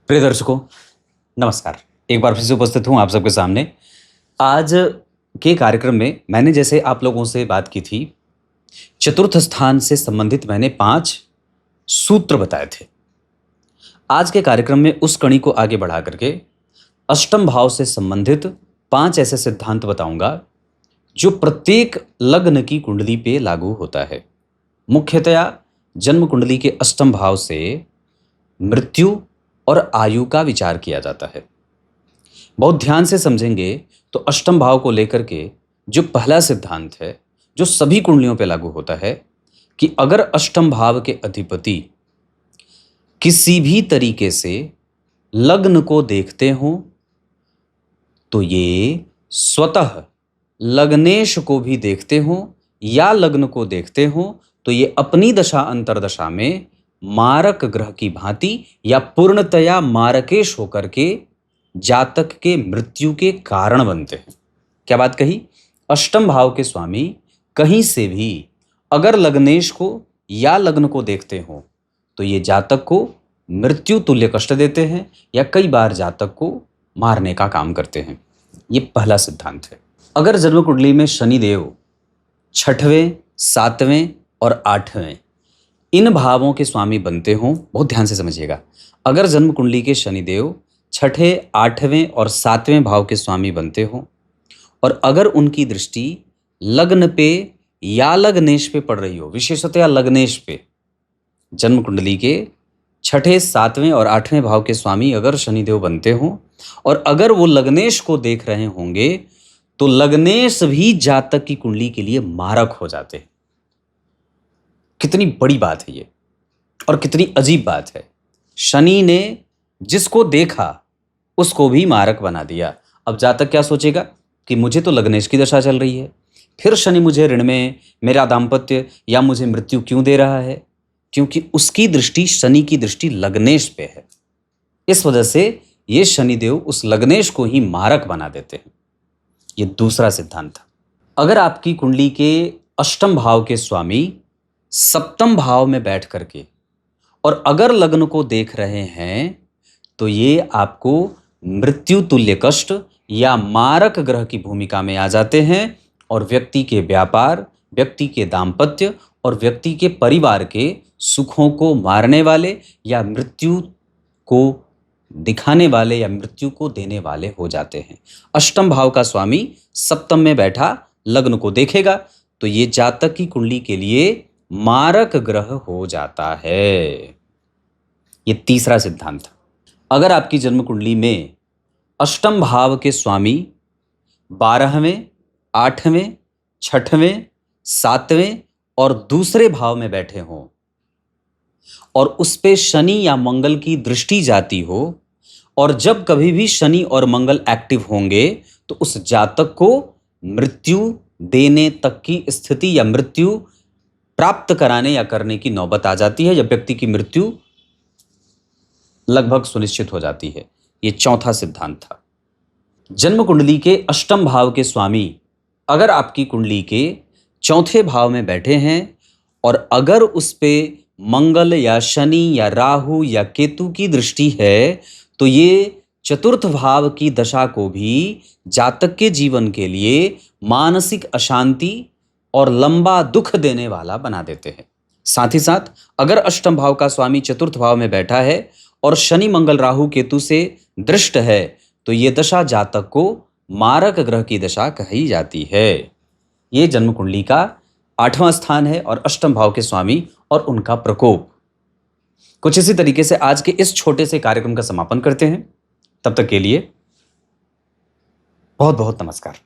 प्रिय दर्शकों, नमस्कार। एक बार फिर से उपस्थित हूँ आप सबके सामने। आज के कार्यक्रम में मैंने जैसे आप लोगों से बात की थी, चतुर्थ स्थान से संबंधित मैंने 5 सूत्र बताए थे। आज के कार्यक्रम में उस कड़ी को आगे बढ़ा करके अष्टम भाव से संबंधित 5 ऐसे सिद्धांत बताऊंगा, जो प्रत्येक लग्न की कुंडली पे लागू होता है। मुख्यतया जन्म कुंडली के अष्टम भाव से मृत्यु और आयु का विचार किया जाता है। बहुत ध्यान से समझेंगे तो अष्टम भाव को लेकर के जो पहला सिद्धांत है, जो सभी कुंडलियों पे लागू होता है, कि अगर अष्टम भाव के अधिपति किसी भी तरीके से लग्न को देखते हों, तो ये स्वतः लग्नेश को भी देखते हों या लग्न को देखते हों, तो ये अपनी दशा अंतरदशा में मारक ग्रह की भांति या पूर्णतया मारकेश होकर के जातक के मृत्यु के कारण बनते हैं। क्या बात कही? अष्टम भाव के स्वामी कहीं से भी अगर लग्नेश को या लग्न को देखते हो, तो ये जातक को मृत्यु तुल्य कष्ट देते हैं या कई बार जातक को मारने का काम करते हैं। ये पहला सिद्धांत है। अगर जन्म कुंडली में शनिदेव 6वें, 7वें और 8वें इन भावों के स्वामी बनते हों, बहुत ध्यान से समझिएगा, अगर जन्म कुंडली के शनिदेव 6ठे, 8वें और 7वें भाव के स्वामी बनते हों और अगर उनकी दृष्टि लग्न पे या लग्नेश पे पड़ रही हो, विशेषतया लग्नेश पे, जन्म कुंडली के 6ठे, 7वें और 8वें भाव के स्वामी अगर शनिदेव बनते हों और अगर वो लग्नेश को देख रहे होंगे, तो लग्नेश भी जातक की कुंडली के लिए मारक हो जाते हैं। कितनी बड़ी बात है ये और कितनी अजीब बात है। शनि ने जिसको देखा उसको भी मारक बना दिया। अब जातक क्या सोचेगा कि मुझे तो लग्नेश की दशा चल रही है, फिर शनि मुझे ऋण में, मेरा दाम्पत्य या मुझे मृत्यु क्यों दे रहा है? क्योंकि उसकी दृष्टि, शनि की दृष्टि लग्नेश पे है। इस वजह से ये शनिदेव उस लग्नेश को ही मारक बना देते हैं। ये दूसरा सिद्धांत था। अगर आपकी कुंडली के अष्टम भाव के स्वामी सप्तम भाव में बैठ करके और अगर लग्न को देख रहे हैं, तो ये आपको मृत्यु तुल्य कष्ट या मारक ग्रह की भूमिका में आ जाते हैं और व्यक्ति के व्यापार, व्यक्ति के दाम्पत्य और व्यक्ति के परिवार के सुखों को मारने वाले या मृत्यु को दिखाने वाले या मृत्यु को देने वाले हो जाते हैं। अष्टम भाव का स्वामी सप्तम में बैठा लग्न को देखेगा, तो ये जातक की कुंडली के लिए मारक ग्रह हो जाता है। ये तीसरा सिद्धांत था। अगर आपकी जन्म कुंडली में अष्टम भाव के स्वामी 12वें, 8वें, 6वें, 7वें और दूसरे भाव में बैठे हों और उस पे शनि या मंगल की दृष्टि जाती हो, और जब कभी भी शनि और मंगल एक्टिव होंगे तो उस जातक को मृत्यु देने तक की स्थिति या मृत्यु प्राप्त कराने या करने की नौबत आ जाती है, या व्यक्ति की मृत्यु लगभग सुनिश्चित हो जाती है। ये चौथा सिद्धांत था। जन्म कुंडली के अष्टम भाव के स्वामी अगर आपकी कुंडली के चौथे भाव में बैठे हैं और अगर उस पे मंगल या शनि या राहु या केतु की दृष्टि है, तो ये चतुर्थ भाव की दशा को भी जातक के जीवन के लिए मानसिक अशांति और लंबा दुख देने वाला बना देते हैं। साथ ही साथ अगर अष्टम भाव का स्वामी चतुर्थ भाव में बैठा है और शनि मंगल राहु केतु से दृष्ट है, तो ये दशा जातक को मारक ग्रह की दशा कही जाती है। ये जन्म कुंडली का 8वां स्थान है और अष्टम भाव के स्वामी और उनका प्रकोप। कुछ इसी तरीके से आज के इस छोटे से कार्यक्रम का समापन करते हैं। तब तक के लिए बहुत बहुत नमस्कार।